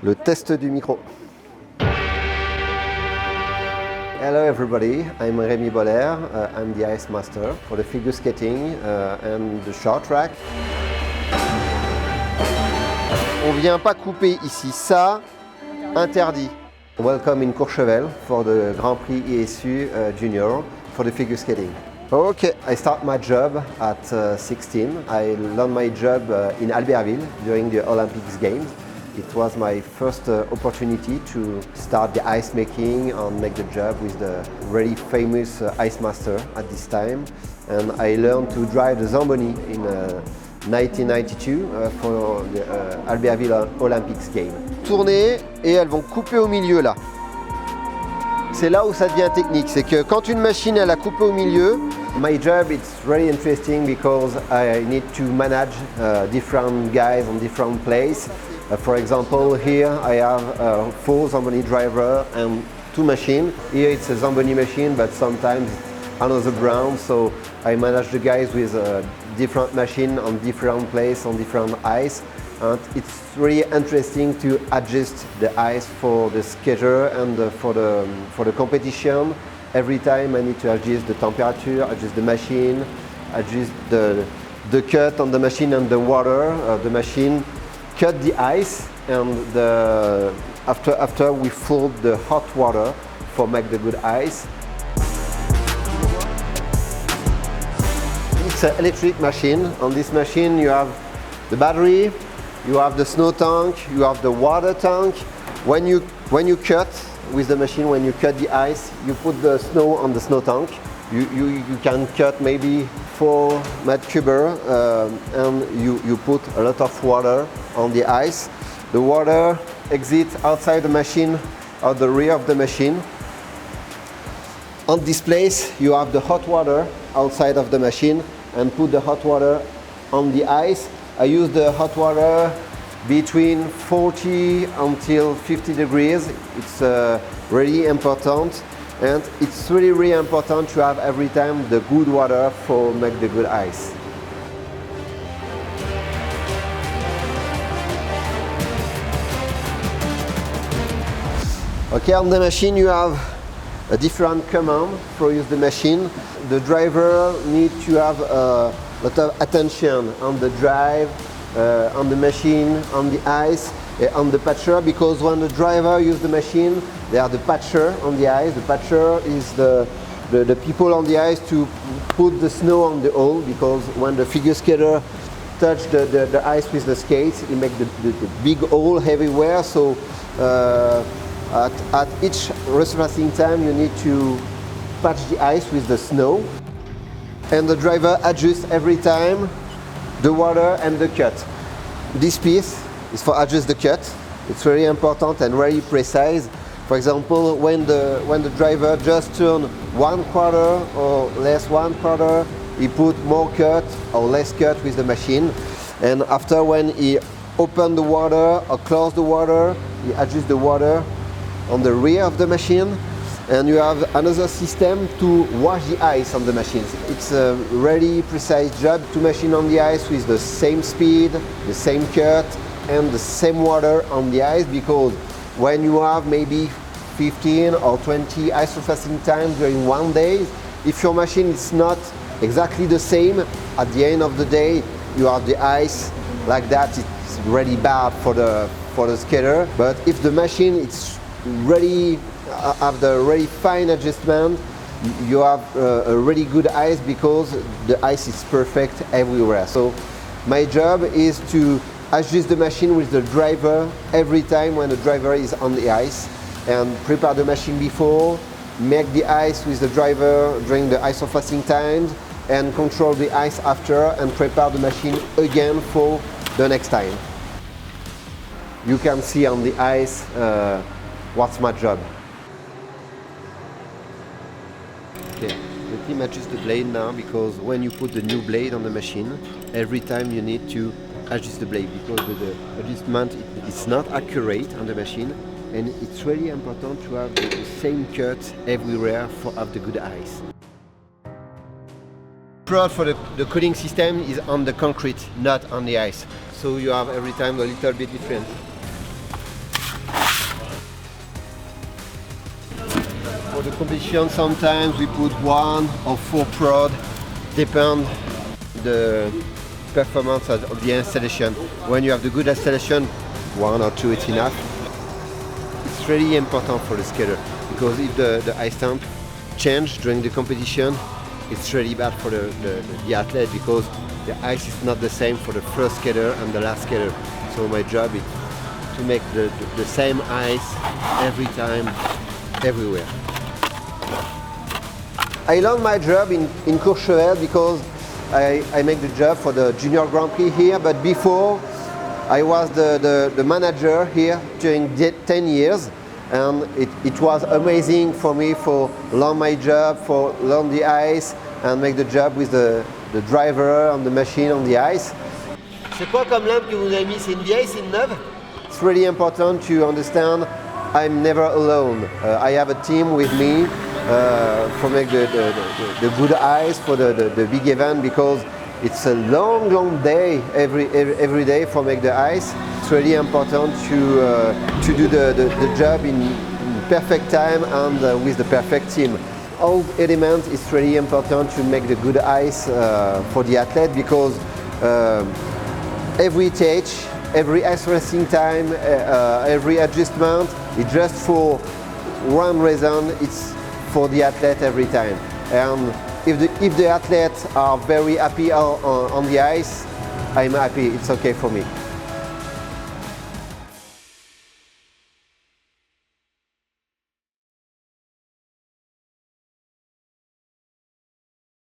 Le test du micro. Hello everybody, I'm Rémi Boller, I'm the ice master for the figure skating and the short track. On vient pas couper ici, ça, interdit. Welcome in Courchevel for the Grand Prix ESU Junior for the figure skating. Okay, I start my job at 16. I learned my job in Albertville during the Olympics Games. It was my first opportunity to start the ice making and make the job with the really famous ice master at this time. And I learned to drive the Zamboni in 1992 for the Albertville Olympics Games. Tourner et elles vont couper au milieu là. C'est là où ça devient technique, c'est que quand une machine elle a coupé au milieu, my job it's really interesting because I need to manage different guys on different places. For example, here I have 4 Zamboni driver and 2 machines. Here it's a Zamboni machine, but sometimes another ground, so I manage the guys with a different machine on different place, on different ice. And it's really interesting to adjust the ice for the skater and for the competition. Every time I need to adjust the temperature, adjust the machine, adjust the cut on the machine and the water. The machine cut the ice, and after we float the hot water for make the good ice. It's an electric machine. On this machine you have the battery, you have the snow tank, you have the water tank. When you cut with the machine, when you cut the ice, you put the snow on the snow tank. You can cut maybe 4 meters cubes and you put a lot of water on the ice. The water exits outside the machine, out the rear of the machine. On this place you have the hot water outside of the machine and put the hot water on the ice. I use the hot water between 40 until 50 degrees. It's really important, and it's really important to have every time the good water for make the good ice. Okay, on the machine you have a different command for use the machine. The driver needs to have a lot of attention on the drive, on the machine, on the ice, on the patcher, because when the driver uses the machine, they are the patcher on the ice. The patcher is the people on the ice to put the snow on the hole, because when the figure skater touch the ice with the skates, he makes the big hole everywhere. So at each resurfacing time you need to patch the ice with the snow, and the driver adjusts every time the water and the cut. This piece is for adjust the cut. It's very important and very precise. For example, when the driver just turn 1/4 or less 1/4, he put more cut or less cut with the machine. And after, when he open the water or close the water, he adjusts the water on the rear of the machine. And you have another system to wash the ice on the machines. It's a really precise job to machine on the ice with the same speed, the same cut, and the same water on the ice, because when you have maybe 15 or 20 ice surfacing times during one day, if your machine is not exactly the same, at the end of the day you have the ice like that. It's really bad for the skater. But if the machine is really have the really fine adjustment, you have a really good ice, because the ice is perfect everywhere. So my job is to adjust the machine with the driver every time when the driver is on the ice, and prepare the machine before, make the ice with the driver during the ice surfacing times, and control the ice after, and prepare the machine again for the next time. You can see on the ice what's my job. Okay, the team adjusts the blade now, because when you put the new blade on the machine, every time you need to adjust the blade, because the adjustment is not accurate on the machine, and it's really important to have the same cut everywhere for have the good ice. Prod for the cooling system is on the concrete, not on the ice, so you have every time a little bit different. For the competition, sometimes we put 1 or 4 prod, depend the performance of the installation. When you have the good installation, 1 or 2 is enough. It's really important for the skater because if the ice temp change during the competition, it's really bad for the athlete because the ice is not the same for the first skater and the last skater. So my job is to make the same ice every time, everywhere. I learned my job in Courchevel because I make the job for the Junior Grand Prix here, but before I was the manager here during 10 years, and it was amazing for me for learn my job, for learn the ice and make the job with the driver and the machine on the ice. C'est quoi comme lampe que vous avez mis? C'est une vieille, c'est une neuve? It's really important to understand I'm never alone. I have a team with me for make the good ice for the big event because it's a long day every day for make the ice. It's really important to do the job in perfect time and with the perfect team. All elements is really important to make the good ice for the athlete because every stage, every ice racing time, every adjustment, it's just for one reason, it's for the athlete every time. And if the athletes are very happy on the ice, I'm happy, it's okay for me.